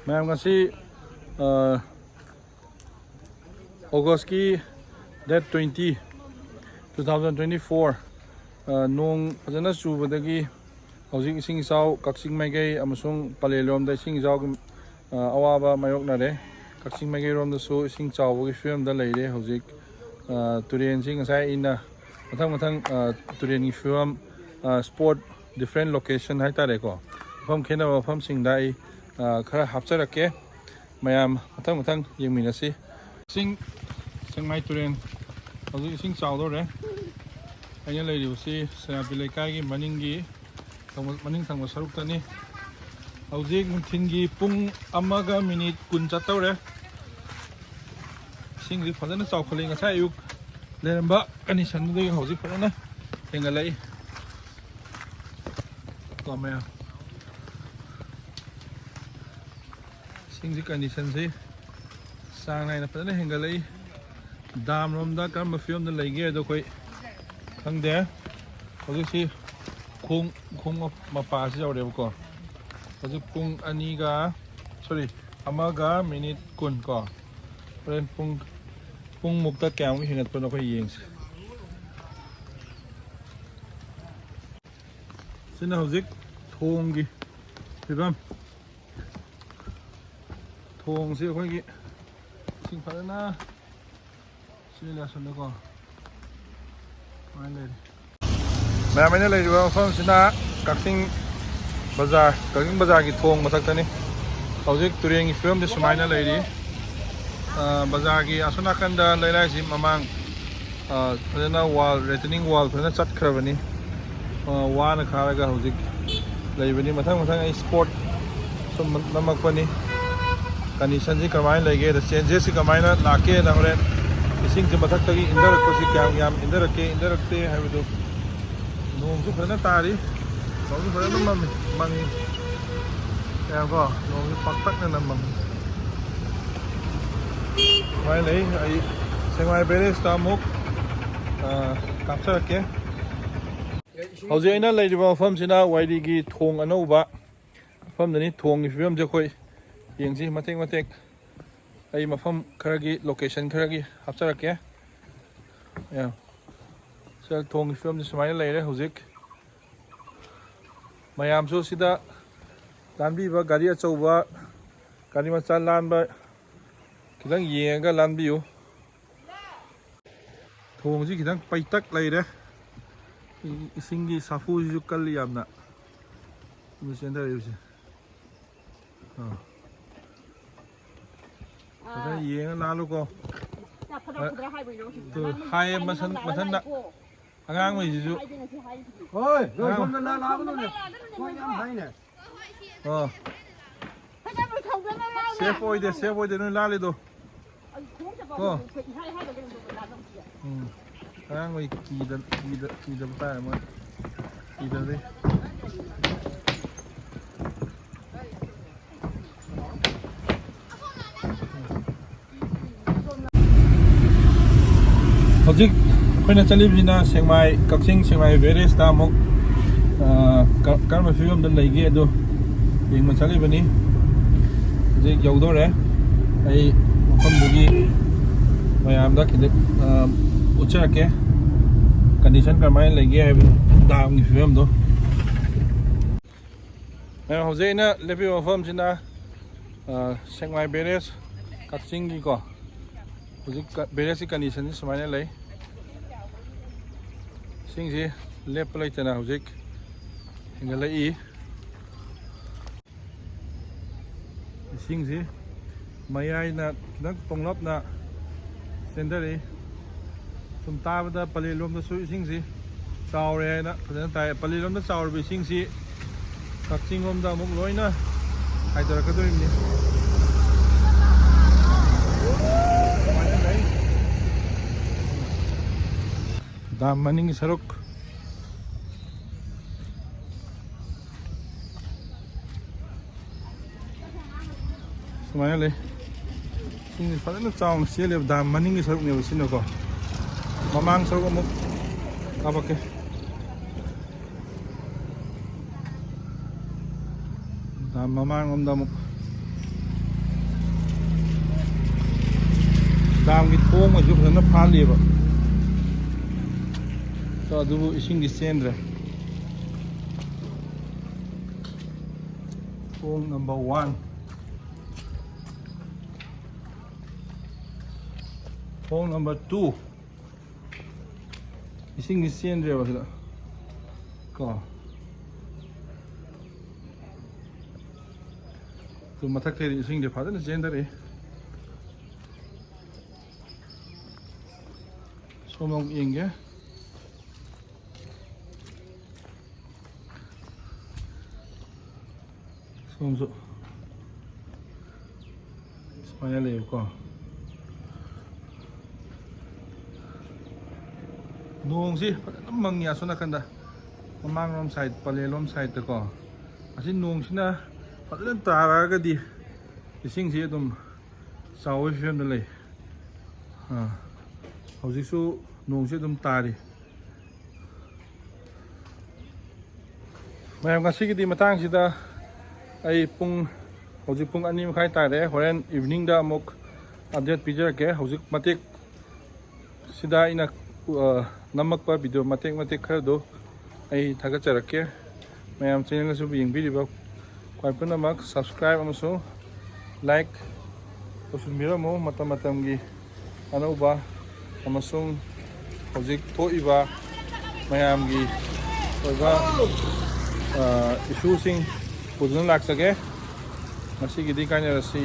ma'am August की date 20 2024 नोंग फजना चुबदगी हौजिक इसिंग इचाव कक्सिंग मैगै अमसुंग पलेलोमदा इसिंग इचाव अवाबा मायोकनारे कक्सिंग मैगै रोमदसु इसिंग चावबगी फिल्मदा लैरे हौजिक तुरेनसिंग ngasai ina mathang turengi film sport different location hai tare ko mafam khena mafam singda ai khara hapcharake mayam mathang yengminasi singmai turen hauji sing chawdo re aina leiribusi Serapi kai gi maning thangma saruk tani hauji thingi pung amaga minute kun chatore singri fazana chawkhali ngasai ayuk leramba condition dei hauji fazana hengalai kamaya singri condition se sangnai na fazana hengalai dam romda kam film da leige ado koi khangde hauji si khong mapa si jawre ko hauji pung aniga sorry amaga minute kun ko ren pung mukta kya ngi hinat pano ko yeng sina hauzik thongi pibam thong si khoi gi sing phana sila sunna ko mai le मैंने ले मफम कक्सिंग बाजार की थोंग मथक्तनी हौजिक तुरेंगी film दे सुमाइना लेरी बाजार की असोनाकंदा लेराइसी ममांग फजना वाल रेटनिंग वाल फजना चटखरबनी वाना खारगा हौजिक लेबनी मथंग sport सुम नमकपनी condition जी कमाइन लेगे द चेंजेस से कमाइना लाके ना होरेन इसिंग से मथक्तगी इंदरकोसी क्या इंदरकते हाइबदो नोंसु फजना तारी नोंसु फजना मंगी याको नोंसु पक्तकना नमम mai lấy ai sengwai beres ta muk kapsarake hauji aina leiba mafam sina waidi gi thong anouba mafam dani thong gi film je khoi yengji matek ai mafam kharagi location kharagi hapsarake ya sel thong gi film je sumai leire hojik mayam su sida lanbi ba gari achouba gari macha lanba kidang yenga lanbiu thongji kidang paitak leire isingi safu ju kal yamna misenda yusi ada yenga lalu ko tu hai masan na angang mai ju oi roi somna la bu ne ko yam hai ne safe oide no lale do ko ang mai ki da pa ma ki da de hojik khoina chalibina Kaksing Sengmai Veres ta mok karma film dan lagi do yeng ma chalibani hojik yaudore ai mafam dugi mayamda kide uchake condition kamai lagi ai dam gi film do ai hojik na lebi mafam sina Sengmai Veres Kaksing gi ko hojik Veres condition ni sumai lai singsi lep lai tana hojik hingalai singsi mayai na nak ponglop na sendari sum tabada palilom da su singsi chawre na phana tai palilom da chawr bi singsi Kaksingom da muk loina haidara ka doim ni dam maning saruk sumaya le sing fa na chawng siale dam maning saruk ne usino ko mamang saruk mo kapake dam mamang om da mo ꯗꯥꯝꯒꯤ ꯊꯣꯡ ꯑꯁꯤꯁꯨ ꯐꯖꯅ ꯐꯥꯠꯂꯤꯕ ꯑꯗꯨꯕꯨ ꯏꯁꯤꯡꯗꯤ ꯆꯦꯟꯗ꯭ꯔꯦ ꯊꯣꯡ number 1 ꯊꯣꯡ number 2 이싱이 찌엔드레 와서 그 마탁테리 이싱이 받는 찌엔드레 소목 인게 소음소 스파이널레 있고 노ongsi mangya suna kanda mamangrom side palelom side ko asi nongsina padlan taraga di isingsi adum sawo fiam lei haujisu nongsi adum tari mayam ngasi di matang sida ai pung hojik pung 2 makhai tare horen evening da amuk update pijarke hojik matik sida ina namakpa video matek khado ai thagacharak mayam channel su yengbiriba kwai punamak subscribe amaso like osu miramo matam gi anauba amasung hojik thoiba mayam gi oiba issue sing pudun laksage masigi di kanya rasi